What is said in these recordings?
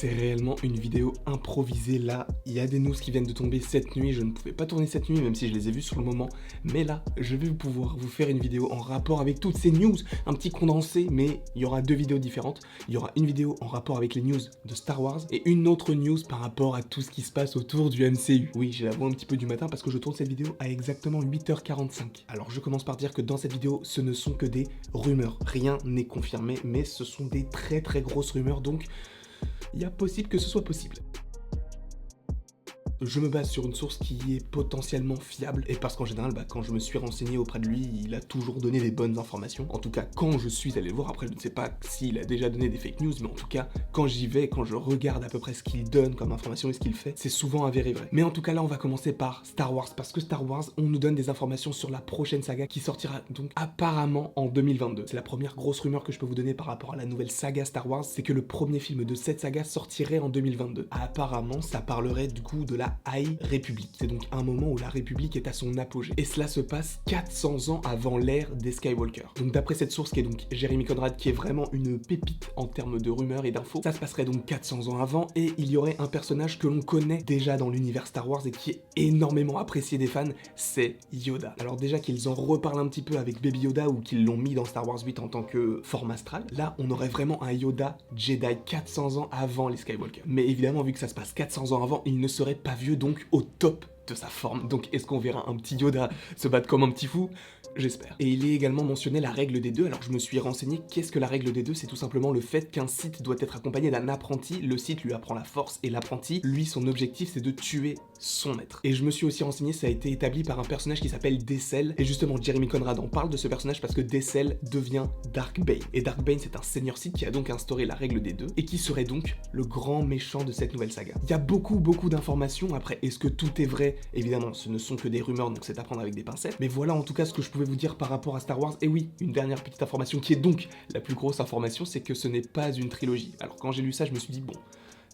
c'est réellement une vidéo improvisée là. Il y a des news qui viennent de tomber cette nuit. Je ne pouvais pas tourner cette nuit, même si je les ai vues sur le moment. Mais là, je vais pouvoir vous faire une vidéo en rapport avec toutes ces news. Un petit condensé, mais il y aura deux vidéos différentes. Il y aura une vidéo en rapport avec les news de Star Wars et une autre news par rapport à tout ce qui se passe autour du MCU. Oui, j'ai la voix un petit peu du matin parce que je tourne cette vidéo à exactement 8h45. Alors je commence par dire que dans cette vidéo, ce ne sont que des rumeurs. Rien n'est confirmé, mais ce sont des très grosses rumeurs, donc il y a possible que ce soit possible. Je me base sur une source qui est potentiellement fiable, et parce qu'en général, quand je me suis renseigné auprès de lui, il a toujours donné des bonnes informations. En tout cas, quand je suis allé le voir, après je ne sais pas s'il a déjà donné des fake news, mais en tout cas, quand j'y vais, quand je regarde à peu près ce qu'il donne comme information et ce qu'il fait, c'est souvent avéré vrai. Mais en tout cas là, on va commencer par Star Wars, parce que Star Wars, on nous donne des informations sur la prochaine saga qui sortira donc apparemment en 2022. C'est la première grosse rumeur que je peux vous donner par rapport à la nouvelle saga Star Wars, c'est que le premier film de cette saga sortirait en 2022. Apparemment, ça parlerait du coup de la High Republic. C'est donc un moment où la République est à son apogée. Et cela se passe 400 ans avant l'ère des Skywalker. Donc d'après cette source qui est donc Jeremy Conrad, qui est vraiment une pépite en termes de rumeurs et d'infos, ça se passerait donc 400 ans avant et il y aurait un personnage que l'on connaît déjà dans l'univers Star Wars et qui est énormément apprécié des fans, c'est Yoda. Alors déjà qu'ils en reparlent un petit peu avec Baby Yoda ou qu'ils l'ont mis dans Star Wars 8 en tant que forme astrale, là on aurait vraiment un Yoda Jedi 400 ans avant les Skywalker. Mais évidemment, vu que ça se passe 400 ans avant, il ne serait pas vieux, donc au top de sa forme. Donc est-ce qu'on verra un petit Yoda se battre comme un petit fou? J'espère. Et il est également mentionné la règle des deux. Alors je me suis renseigné, qu'est-ce que la règle des deux? C'est tout simplement le fait qu'un Sith doit être accompagné d'un apprenti. Le Sith lui apprend la force et l'apprenti, lui, son objectif c'est de tuer son maître. Et je me suis aussi renseigné, ça a été établi par un personnage qui s'appelle Dessel. Et justement, Jeremy Conrad en parle de ce personnage parce que Dessel devient Dark Bane. Et Dark Bane, c'est un seigneur Sith qui a donc instauré la règle des deux et qui serait donc le grand méchant de cette nouvelle saga. Il y a beaucoup d'informations. Après, est-ce que tout est vrai? Évidemment, ce ne sont que des rumeurs, donc c'est à prendre avec des pincettes. Mais voilà en tout cas ce que je pouvais vous dire par rapport à Star Wars. Et oui, une dernière petite information qui est donc la plus grosse information, c'est que ce n'est pas une trilogie. Alors quand j'ai lu ça, je me suis dit bon,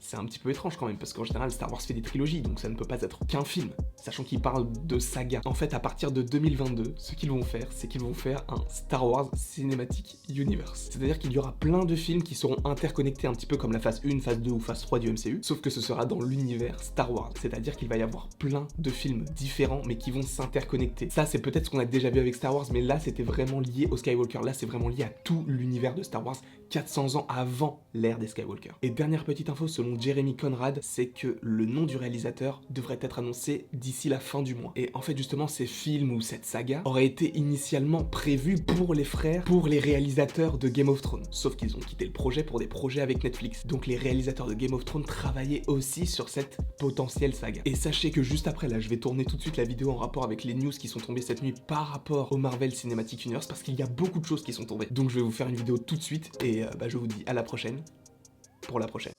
c'est un petit peu étrange quand même, parce qu'en général, Star Wars fait des trilogies, donc ça ne peut pas être qu'un film, sachant qu'ils parlent de saga. En fait, à partir de 2022, ce qu'ils vont faire, c'est qu'ils vont faire un Star Wars Cinematic Universe. C'est-à-dire qu'il y aura plein de films qui seront interconnectés un petit peu comme la phase 1, phase 2 ou phase 3 du MCU, sauf que ce sera dans l'univers Star Wars. C'est-à-dire qu'il va y avoir plein de films différents, mais qui vont s'interconnecter. Ça, c'est peut-être ce qu'on a déjà vu avec Star Wars, mais là, c'était vraiment lié au Skywalker. Là, c'est vraiment lié à tout l'univers de Star Wars, 400 ans avant l'ère des Skywalker. Et dernière petite info, selon Jeremy Conrad, c'est que le nom du réalisateur devrait être annoncé d'ici la fin du mois. Et en fait, justement, ces films ou cette saga aurait été initialement prévu pour les frères, pour les réalisateurs de Game of Thrones. Sauf qu'ils ont quitté le projet pour des projets avec Netflix. Donc les réalisateurs de Game of Thrones travaillaient aussi sur cette potentielle saga. Et sachez que juste après, là, je vais tourner tout de suite la vidéo en rapport avec les news qui sont tombées cette nuit par rapport au Marvel Cinematic Universe, parce qu'il y a beaucoup de choses qui sont tombées. Donc je vais vous faire une vidéo tout de suite, et je vous dis à la prochaine, pour la prochaine.